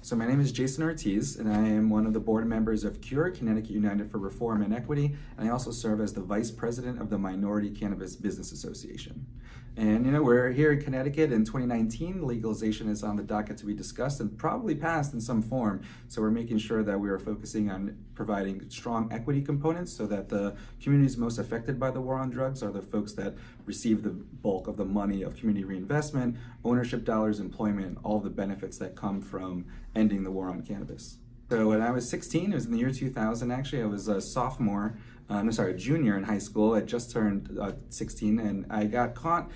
So my name is Jason Ortiz, and I am one of the board members of CURE, Connecticut United for Reform and Equity, and I also serve as the vice president of the Minority Cannabis Business Association. And we're here in Connecticut in 2019. Legalization is on the docket to be discussed and probably passed in some form. So we're making sure that we are focusing on providing strong equity components so that the communities most affected by the war on drugs are the folks that receive the bulk of the money of community reinvestment, ownership dollars, employment, all of the benefits that come from ending the war on cannabis. So when I was 16, it was in the year 2000 actually, I was a junior in high school. I just turned 16 and I got caught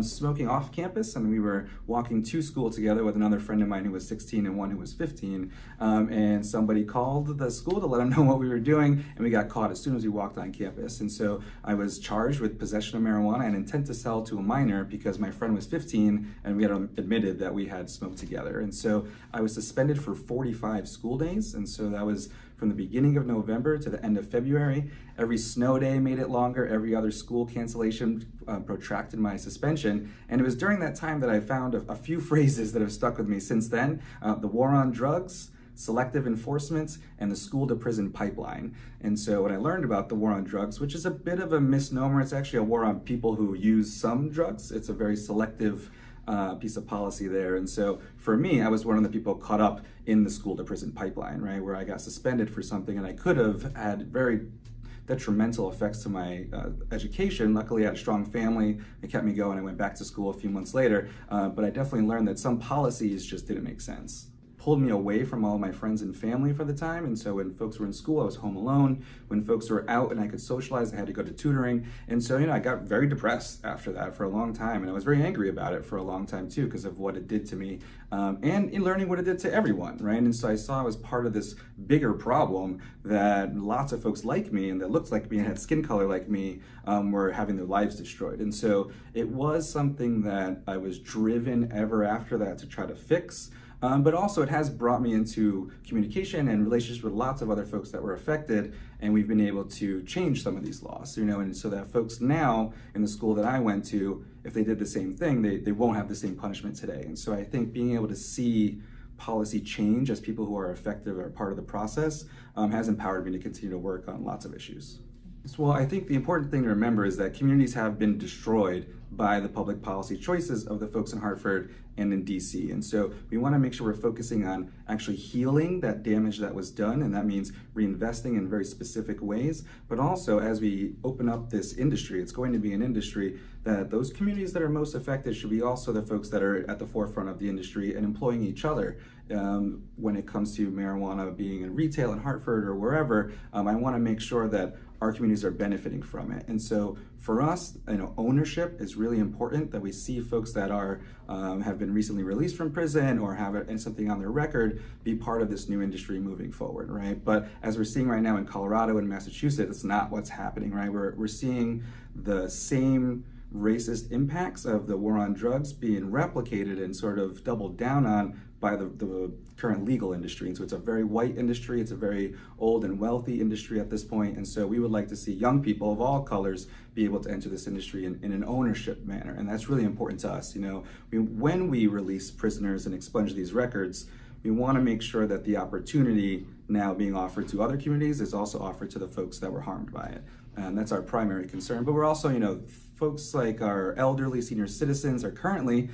smoking off campus, and we were walking to school together with another friend of mine who was 16 and one who was 15, and somebody called the school to let them know what we were doing, and we got caught as soon as we walked on campus. And so I was charged with possession of marijuana and intent to sell to a minor because my friend was 15 and we had admitted that we had smoked together. And so I was suspended for 45 school days, and so that was from the beginning of November to the end of February. Every snow day made it longer. Every other school cancellation protracted my suspension. And it was during that time that I found a few phrases that have stuck with me since then. The war on drugs, selective enforcement, and the school to prison pipeline. And so when I learned about the war on drugs, which is a bit of a misnomer, it's actually a war on people who use some drugs. It's a very selective piece of policy there. And so for me, I was one of the people caught up in the school to prison pipeline, right, where I got suspended for something and I could have had very detrimental effects to my education. Luckily, I had a strong family. It kept me going. I went back to school a few months later, but I definitely learned that some policies just didn't make sense. Pulled me away from all my friends and family for the time. And so when folks were in school, I was home alone. When folks were out and I could socialize, I had to go to tutoring. And so, I got very depressed after that for a long time. And I was very angry about it for a long time too, because of what it did to me and in learning what it did to everyone, right? And so I saw I was part of this bigger problem that lots of folks like me and that looked like me and had skin color like me were having their lives destroyed. And so it was something that I was driven ever after that to try to fix. But also it has brought me into communication and relationships with lots of other folks that were affected, and we've been able to change some of these laws, and so that folks now in the school that I went to, if they did the same thing, they won't have the same punishment today. And so I think being able to see policy change as people who are affected or part of the process has empowered me to continue to work on lots of issues. Well, I think the important thing to remember is that communities have been destroyed by the public policy choices of the folks in Hartford and in DC. And so we want to make sure we're focusing on actually healing that damage that was done, and that means reinvesting in very specific ways. But also, as we open up this industry, it's going to be an industry that those communities that are most affected should be also the folks that are at the forefront of the industry and employing each other. When it comes to marijuana being in retail in Hartford or wherever, I want to make sure that our communities are benefiting from it. And so for us, ownership is really important, that we see folks that are have been recently released from prison or have something on their record be part of this new industry moving forward, right? But as we're seeing right now in Colorado and Massachusetts, it's not what's happening, right? We're seeing the same racist impacts of the war on drugs being replicated and sort of doubled down on by the current legal industry. And so it's a very white industry, it's a very old and wealthy industry at this point. And so we would like to see young people of all colors be able to enter this industry in an ownership manner. And that's really important to us. When we release prisoners and expunge these records, we want to make sure that the opportunity now being offered to other communities is also offered to the folks that were harmed by it. And that's our primary concern. But we're also, folks like our elderly senior citizens are currently,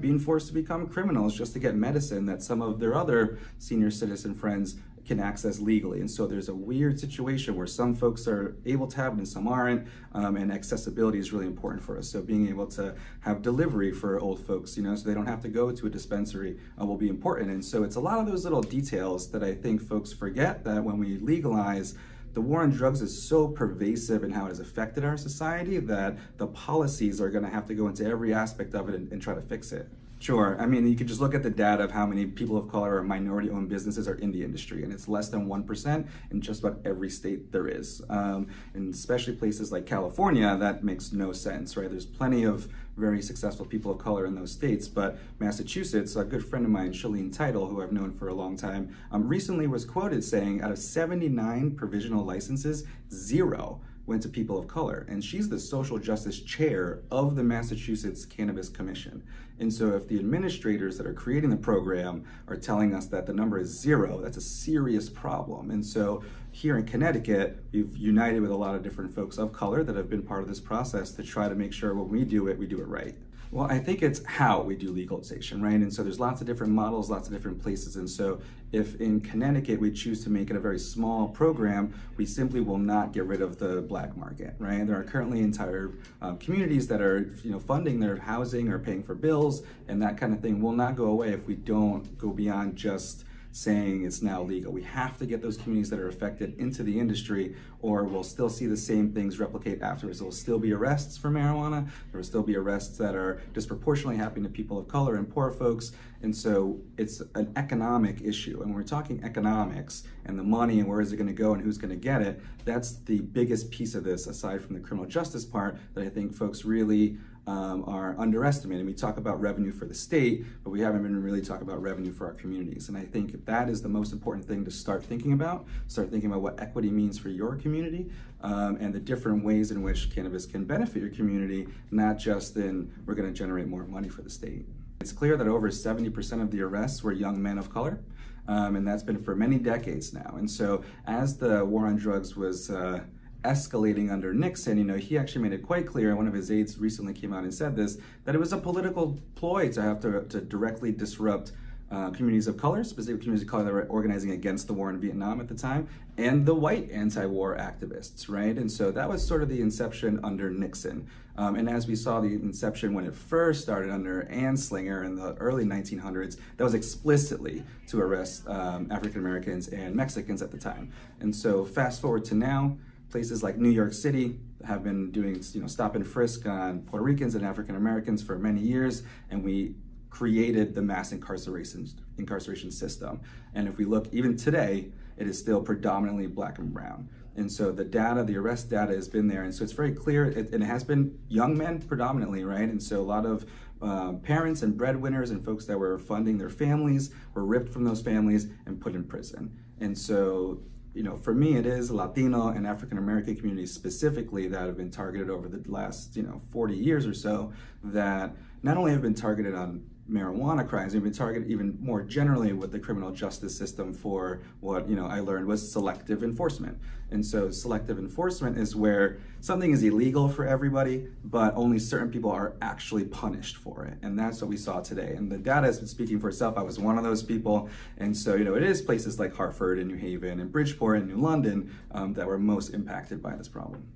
being forced to become criminals just to get medicine that some of their other senior citizen friends can access legally. And so there's a weird situation where some folks are able to have it and some aren't, and accessibility is really important for us. So being able to have delivery for old folks, so they don't have to go to a dispensary will be important. And so it's a lot of those little details that I think folks forget, that when we legalize, the war on drugs is so pervasive in how it has affected our society that the policies are going to have to go into every aspect of it and try to fix it. Sure. You could just look at the data of how many people of color or minority-owned businesses are in the industry, and it's less than 1% in just about every state there is. And especially places like California, that makes no sense, right? There's plenty of very successful people of color in those states, but Massachusetts, a good friend of mine, Shalene Title, who I've known for a long time, recently was quoted saying out of 79 provisional licenses, 0 went to people of color, and she's the social justice chair of the Massachusetts Cannabis Commission. And so if the administrators that are creating the program are telling us that the number is 0, that's a serious problem. And so here in Connecticut, we've united with a lot of different folks of color that have been part of this process to try to make sure when we do it right. Well, I think it's how we do legalization, right? And so there's lots of different models, lots of different places. And so if in Connecticut we choose to make it a very small program, we simply will not get rid of the black market, right? There are currently entire communities that are, funding their housing or paying for bills, and that kind of thing will not go away if we don't go beyond just saying it's now legal. We have to get those communities that are affected into the industry, or we'll still see the same things replicate afterwards. There will still be arrests for marijuana. There will still be arrests that are disproportionately happening to people of color and poor folks. And so it's an economic issue. And when we're talking economics and the money and where is it going to go and who's going to get it, that's the biggest piece of this, aside from the criminal justice part, that I think folks really are underestimating. We talk about revenue for the state, but we haven't been really talking about revenue for our communities. And I think that is the most important thing to start thinking about. Start thinking about what equity means for your community and the different ways in which cannabis can benefit your community, not just in we're going to generate more money for the state. It's clear that over 70% of the arrests were young men of color. And that's been for many decades now. And so as the war on drugs was escalating under Nixon, he actually made it quite clear, one of his aides recently came out and said this, that it was a political ploy to have to directly disrupt communities of color, specific communities of color that were organizing against the war in Vietnam at the time, and the white anti-war activists, right? And so that was sort of the inception under Nixon. And as we saw the inception when it first started under Anslinger in the early 1900s, that was explicitly to arrest African Americans and Mexicans at the time. And so fast forward to now, places like New York City have been doing, stop and frisk on Puerto Ricans and African Americans for many years, and we created the mass incarceration system. And if we look even today, it is still predominantly black and brown. And so the data, the arrest data has been there. And so it's very clear, and it has been young men predominantly, right? And so a lot of parents and breadwinners and folks that were funding their families were ripped from those families and put in prison. And so for me, it is Latino and African American communities specifically that have been targeted over the last, 40 years or so, that not only have been targeted on marijuana crimes, they've been targeted even more generally with the criminal justice system for what, I learned was selective enforcement. And so selective enforcement is where something is illegal for everybody, but only certain people are actually punished for it. And that's what we saw today. And the data has been speaking for itself. I was one of those people. And so, it is places like Hartford and New Haven and Bridgeport and New London that were most impacted by this problem.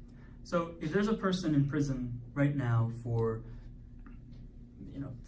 So if there's a person in prison right now for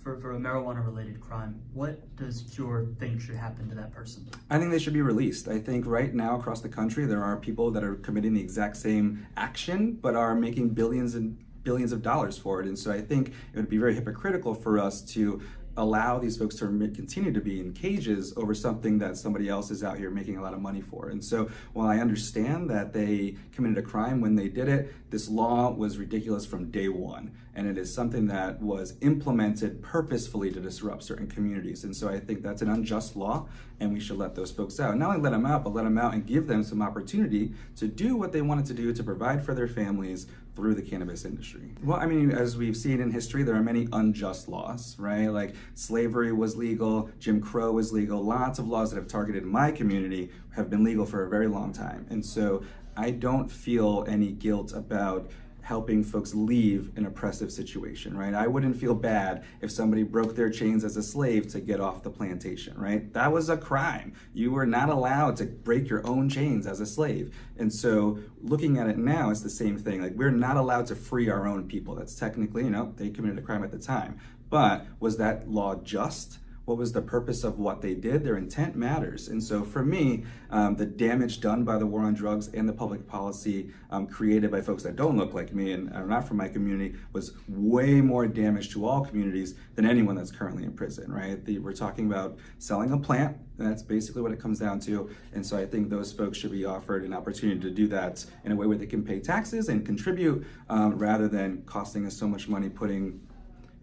a marijuana-related crime, what does Cure think should happen to that person? I think they should be released. I think right now across the country, there are people that are committing the exact same action, but are making billions and billions of dollars for it. And so I think it would be very hypocritical for us to allow these folks to continue to be in cages over something that somebody else is out here making a lot of money for. And so while I understand that they committed a crime when they did it, this law was ridiculous from day one. And it is something that was implemented purposefully to disrupt certain communities. And so I think that's an unjust law, and we should let those folks out. Not only let them out, but let them out and give them some opportunity to do what they wanted to do to provide for their families through the cannabis industry. Well, I mean, as we've seen in history, there are many unjust laws, right? Like slavery was legal, Jim Crow was legal. Lots of laws that have targeted my community have been legal for a very long time. And so I don't feel any guilt about helping folks leave an oppressive situation, right? I wouldn't feel bad if somebody broke their chains as a slave to get off the plantation, right? That was a crime. You were not allowed to break your own chains as a slave. And so looking at it now, it's the same thing. Like, we're not allowed to free our own people. That's technically, they committed a crime at the time. But was that law just? What was the purpose of what they did? Their intent matters. And so for me, the damage done by the war on drugs and the public policy created by folks that don't look like me and are not from my community was way more damage to all communities than anyone that's currently in prison, right? We're talking about selling a plant, and that's basically what it comes down to. And so I think those folks should be offered an opportunity to do that in a way where they can pay taxes and contribute rather than costing us so much money putting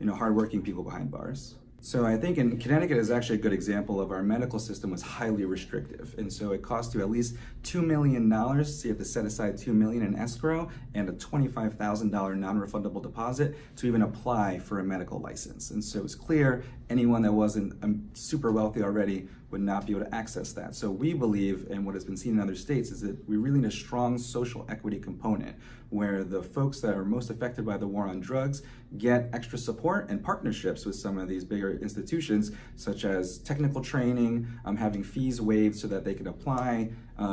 hardworking people behind bars. So I think in Connecticut is actually a good example of our medical system was highly restrictive. And so it cost you at least $2 million, so you have to set aside $2 million in escrow and a $25,000 non-refundable deposit to even apply for a medical license. And so it's clear anyone that wasn't super wealthy already would not be able to access that. So we believe, and what has been seen in other states, is that we really need a strong social equity component where the folks that are most affected by the war on drugs get extra support and partnerships with some of these bigger institutions, such as technical training, having fees waived so that they can apply,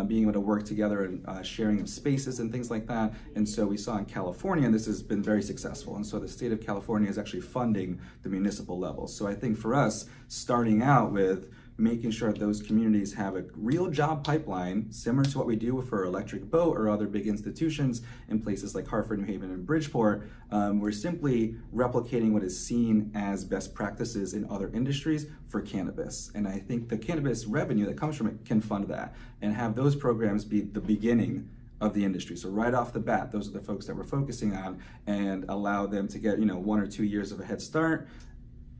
being able to work together and sharing of spaces and things like that. And so we saw in California, this has been very successful. And so the state of California is actually funding the municipal level. So I think for us, starting out with making sure those communities have a real job pipeline, similar to what we do for Electric Boat or other big institutions in places like Hartford, New Haven, and Bridgeport. We're simply replicating what is seen as best practices in other industries for cannabis. And I think the cannabis revenue that comes from it can fund that and have those programs be the beginning of the industry. So right off the bat, those are the folks that we're focusing on and allow them to get 1 or 2 years of a head start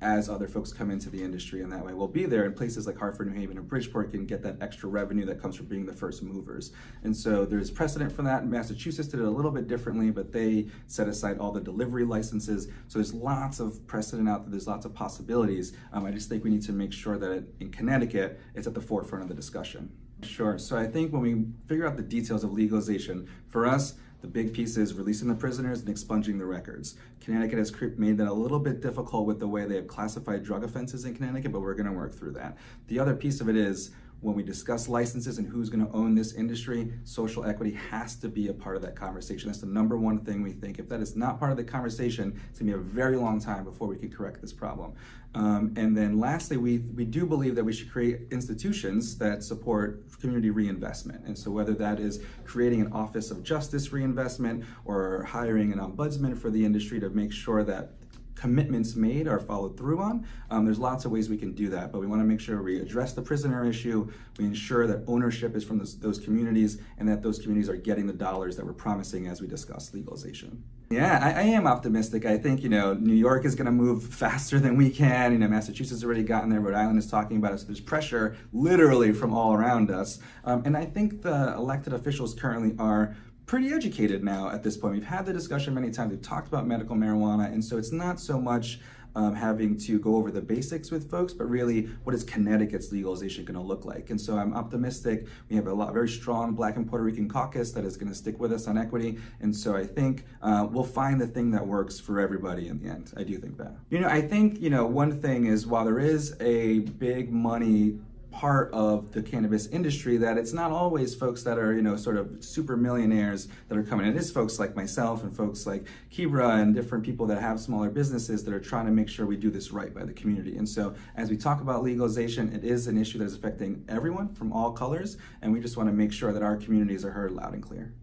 as other folks come into the industry, and that way we'll be there. And places like Hartford, New Haven, and Bridgeport can get that extra revenue that comes from being the first movers. And so there's precedent for that. Massachusetts did it a little bit differently, but they set aside all the delivery licenses. So there's lots of precedent out there. There's lots of possibilities. I just think we need to make sure that in Connecticut, it's at the forefront of the discussion. Sure. So I think when we figure out the details of legalization, for us, the big piece is releasing the prisoners and expunging the records. Connecticut has made that a little bit difficult with the way they have classified drug offenses in Connecticut, but we're going to work through that. The other piece of it is when we discuss licenses and who's going to own this industry, social equity has to be a part of that conversation. That's the number one thing we think. If that is not part of the conversation, it's going to be a very long time before we can correct this problem. And then lastly, we do believe that we should create institutions that support community reinvestment. And so whether that is creating an Office of Justice reinvestment or hiring an ombudsman for the industry to make sure that commitments made are followed through on. There's lots of ways we can do that, but we want to make sure we address the prisoner issue, we ensure that ownership is from those communities, and that those communities are getting the dollars that we're promising as we discuss legalization. Yeah, I am optimistic. I think, New York is going to move faster than we can. Massachusetts has already gotten there. Rhode Island is talking about it. So there's pressure literally from all around us. And I think the elected officials currently are pretty educated now at this point. We've had the discussion many times. We've talked about medical marijuana, and so it's not so much having to go over the basics with folks, but really what is Connecticut's legalization going to look like? And so I'm optimistic. We have a very strong Black and Puerto Rican caucus that is going to stick with us on equity, and so I think we'll find the thing that works for everybody in the end. I do think that. I think one thing is while there is a big money part of the cannabis industry, that it's not always folks that are, sort of super millionaires that are coming. It is folks like myself and folks like Kibra and different people that have smaller businesses that are trying to make sure we do this right by the community. And so as we talk about legalization, it is an issue that is affecting everyone from all colors, and we just want to make sure that our communities are heard loud and clear.